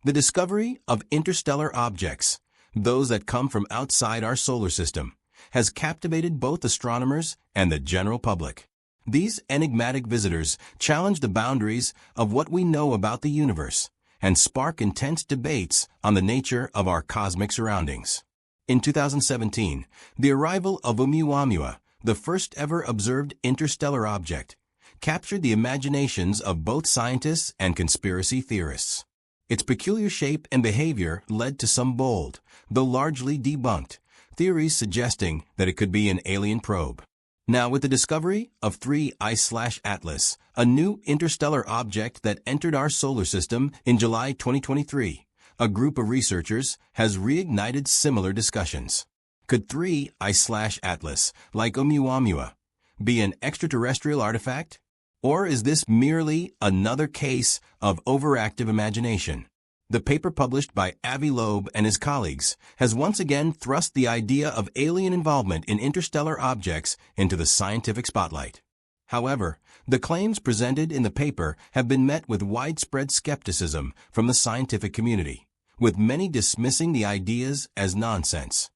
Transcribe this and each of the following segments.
The discovery of interstellar objects, those that come from outside our solar system, has captivated both astronomers and the general public. These enigmatic visitors challenge the boundaries of what we know about the universe and spark intense debates on the nature of our cosmic surroundings. In 2017, the arrival of Oumuamua, the first ever observed interstellar object, captured the imaginations of both scientists and conspiracy theorists. Its peculiar shape and behavior led to some bold, though largely debunked, theories suggesting that it could be an alien probe. Now, with the discovery of 3I/Atlas, a new interstellar object that entered our solar system in July 2023, a group of researchers has reignited similar discussions. Could 3I/Atlas, like Oumuamua, be an extraterrestrial artifact? Or is this merely another case of overactive imagination? The paper published by Avi Loeb and his colleagues has once again thrust the idea of alien involvement in interstellar objects into the scientific spotlight. However, the claims presented in the paper have been met with widespread skepticism from the scientific community, with many dismissing the ideas as nonsense.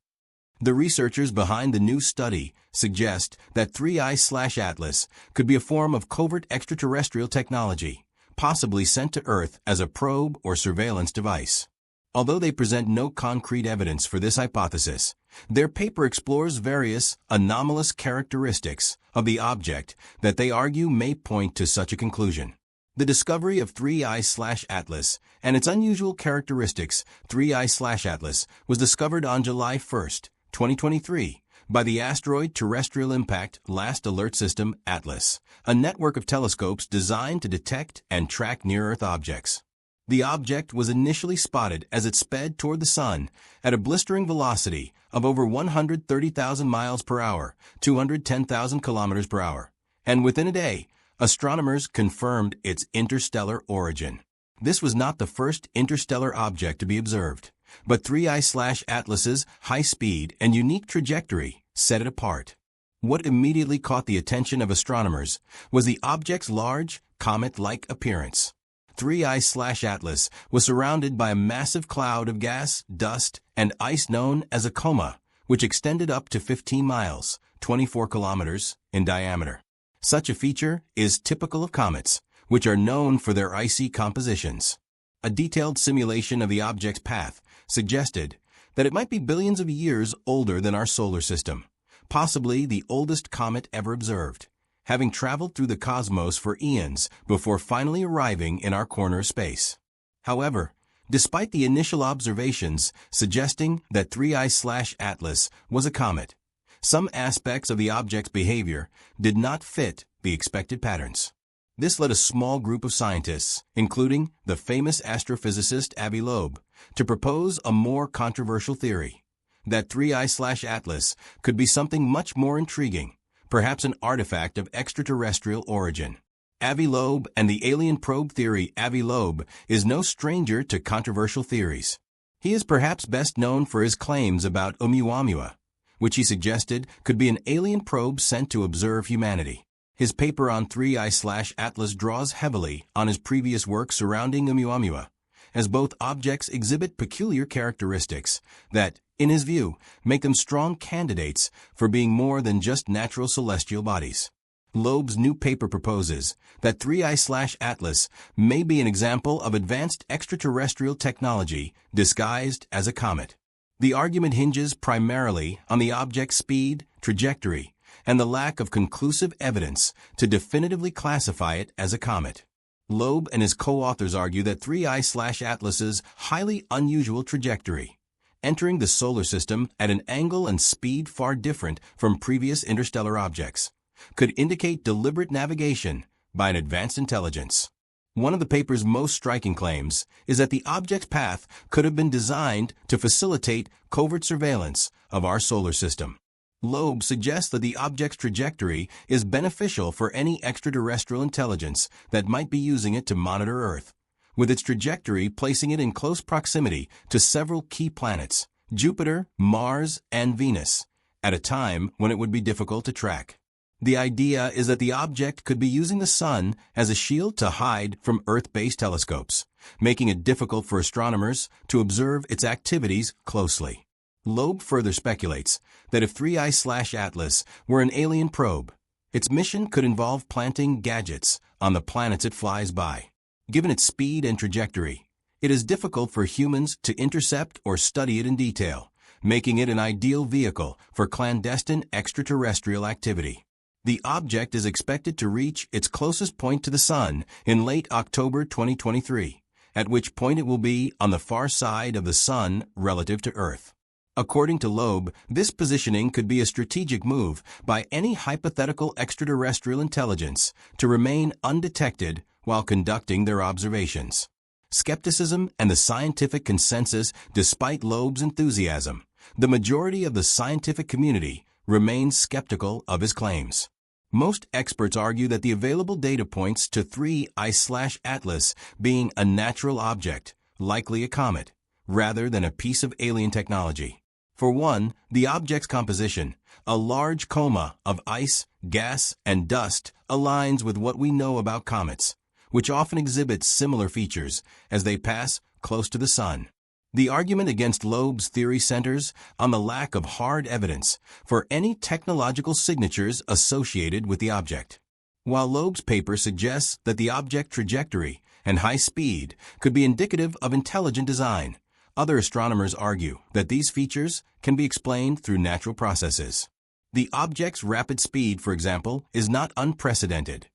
The researchers behind the new study suggest that 3I/Atlas could be a form of covert extraterrestrial technology, possibly sent to Earth as a probe or surveillance device. Although they present no concrete evidence for this hypothesis, their paper explores various anomalous characteristics of the object that they argue may point to such a conclusion. The discovery of 3I/Atlas and its unusual characteristics. 3I/Atlas was discovered on July 1, 2023, by the Asteroid Terrestrial Impact Last Alert System ATLAS, a network of telescopes designed to detect and track near-Earth objects. The object was initially spotted as it sped toward the Sun at a blistering velocity of over 130,000 miles per hour, 210,000 kilometers per hour, and within a day, astronomers confirmed its interstellar origin. This was not the first interstellar object to be observed, but 3I/Atlas's high speed and unique trajectory set it apart. What immediately caught the attention of astronomers was the object's large, comet-like appearance. 3I/Atlas was surrounded by a massive cloud of gas, dust, and ice known as a coma, which extended up to 15 miles, 24 kilometers, in diameter. Such a feature is typical of comets, which are known for their icy compositions. A detailed simulation of the object's path suggested that it might be billions of years older than our solar system, possibly the oldest comet ever observed, having traveled through the cosmos for eons before finally arriving in our corner of space. However, despite the initial observations suggesting that 3I/Atlas was a comet, some aspects of the object's behavior did not fit the expected patterns. This led a small group of scientists, including the famous astrophysicist Avi Loeb, to propose a more controversial theory, that 3I/Atlas could be something much more intriguing, perhaps an artifact of extraterrestrial origin. Avi Loeb and the alien probe theory. Avi Loeb is no stranger to controversial theories. He is perhaps best known for his claims about Oumuamua, which he suggested could be an alien probe sent to observe humanity. His paper on 3I/Atlas draws heavily on his previous work surrounding Oumuamua, as both objects exhibit peculiar characteristics that, in his view, make them strong candidates for being more than just natural celestial bodies. Loeb's new paper proposes that 3I/Atlas may be an example of advanced extraterrestrial technology disguised as a comet. The argument hinges primarily on the object's speed, trajectory, and the lack of conclusive evidence to definitively classify it as a comet. Loeb and his co-authors argue that 3I/Atlas's highly unusual trajectory, entering the solar system at an angle and speed far different from previous interstellar objects, could indicate deliberate navigation by an advanced intelligence. One of the paper's most striking claims is that the object's path could have been designed to facilitate covert surveillance of our solar system. Loeb suggests that the object's trajectory is beneficial for any extraterrestrial intelligence that might be using it to monitor Earth, with its trajectory placing it in close proximity to several key planets, Jupiter, Mars, and Venus, at a time when it would be difficult to track. The idea is that the object could be using the Sun as a shield to hide from Earth-based telescopes, making it difficult for astronomers to observe its activities closely. Loeb further speculates that if 3I/Atlas were an alien probe, its mission could involve planting gadgets on the planets it flies by. Given its speed and trajectory, it is difficult for humans to intercept or study it in detail, making it an ideal vehicle for clandestine extraterrestrial activity. The object is expected to reach its closest point to the Sun in late October 2023, at which point it will be on the far side of the Sun relative to Earth. According to Loeb, this positioning could be a strategic move by any hypothetical extraterrestrial intelligence to remain undetected while conducting their observations. Skepticism and the scientific consensus. Despite Loeb's enthusiasm, the majority of the scientific community remains skeptical of his claims. Most experts argue that the available data points to 3I/Atlas being a natural object, likely a comet, rather than a piece of alien technology. For one, the object's composition, a large coma of ice, gas, and dust, aligns with what we know about comets, which often exhibit similar features as they pass close to the Sun. The argument against Loeb's theory centers on the lack of hard evidence for any technological signatures associated with the object. While Loeb's paper suggests that the object trajectory and high speed could be indicative of intelligent design, other astronomers argue that these features can be explained through natural processes. The object's rapid speed, for example, is not unprecedented.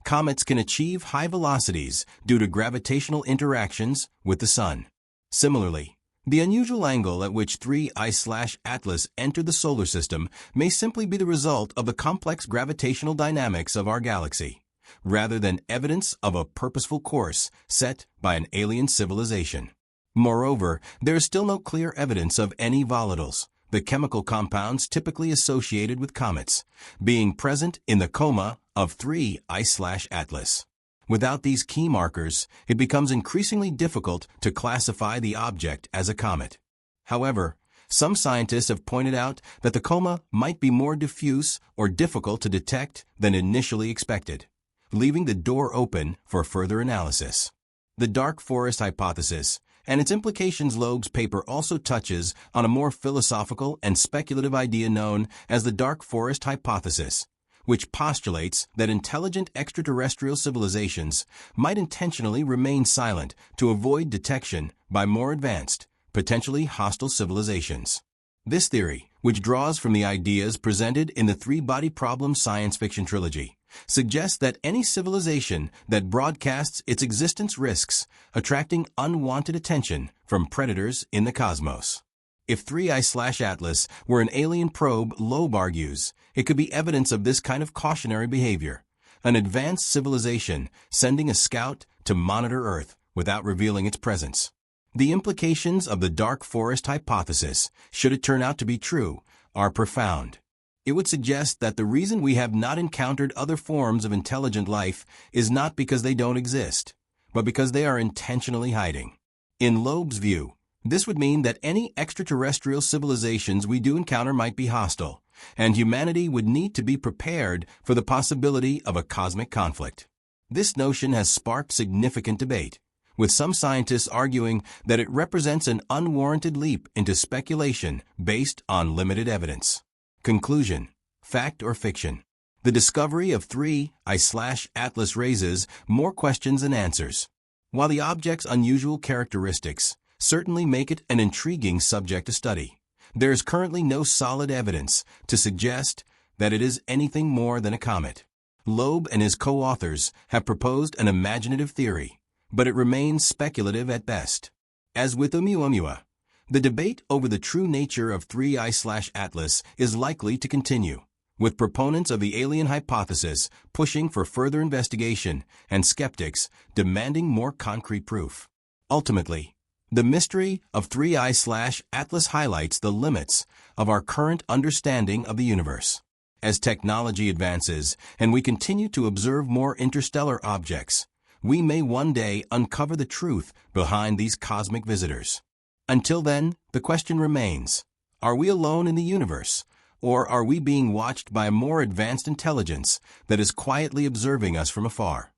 Comets can achieve high velocities due to gravitational interactions with the Sun. Similarly, the unusual angle at which 3I/Atlas entered the solar system may simply be the result of the complex gravitational dynamics of our galaxy, rather than evidence of a purposeful course set by an alien civilization. Moreover, there is still no clear evidence of any volatiles, the chemical compounds typically associated with comets, being present in the coma of 3I/Atlas. Without these key markers, it becomes increasingly difficult to classify the object as a comet. However, some scientists have pointed out that the coma might be more diffuse or difficult to detect than initially expected, leaving the door open for further analysis. The dark forest hypothesis and its implications. Loeb's paper also touches on a more philosophical and speculative idea known as the dark forest hypothesis, which postulates that intelligent extraterrestrial civilizations might intentionally remain silent to avoid detection by more advanced, potentially hostile civilizations. This theory, which draws from the ideas presented in the three-body problem science fiction trilogy, suggests that any civilization that broadcasts its existence risks attracting unwanted attention from predators in the cosmos. If 3I/Atlas were an alien probe, Loeb argues, it could be evidence of this kind of cautionary behavior, an advanced civilization sending a scout to monitor Earth without revealing its presence. The implications of the dark forest hypothesis, should it turn out to be true, are profound. It would suggest that the reason we have not encountered other forms of intelligent life is not because they don't exist, but because they are intentionally hiding. In Loeb's view, this would mean that any extraterrestrial civilizations we do encounter might be hostile, and humanity would need to be prepared for the possibility of a cosmic conflict. This notion has sparked significant debate, with some scientists arguing that it represents an unwarranted leap into speculation based on limited evidence. Conclusion: fact or fiction? The discovery of 3I/Atlas raises more questions than answers. While the object's unusual characteristics certainly make it an intriguing subject to study, there is currently no solid evidence to suggest that it is anything more than a comet. Loeb and his co-authors have proposed an imaginative theory, but it remains speculative at best. As with Oumuamua, the debate over the true nature of 3I/Atlas is likely to continue, with proponents of the alien hypothesis pushing for further investigation and skeptics demanding more concrete proof. Ultimately, the mystery of 3I/Atlas highlights the limits of our current understanding of the universe. As technology advances and we continue to observe more interstellar objects, we may one day uncover the truth behind these cosmic visitors. Until then, the question remains, are we alone in the universe, or are we being watched by a more advanced intelligence that is quietly observing us from afar?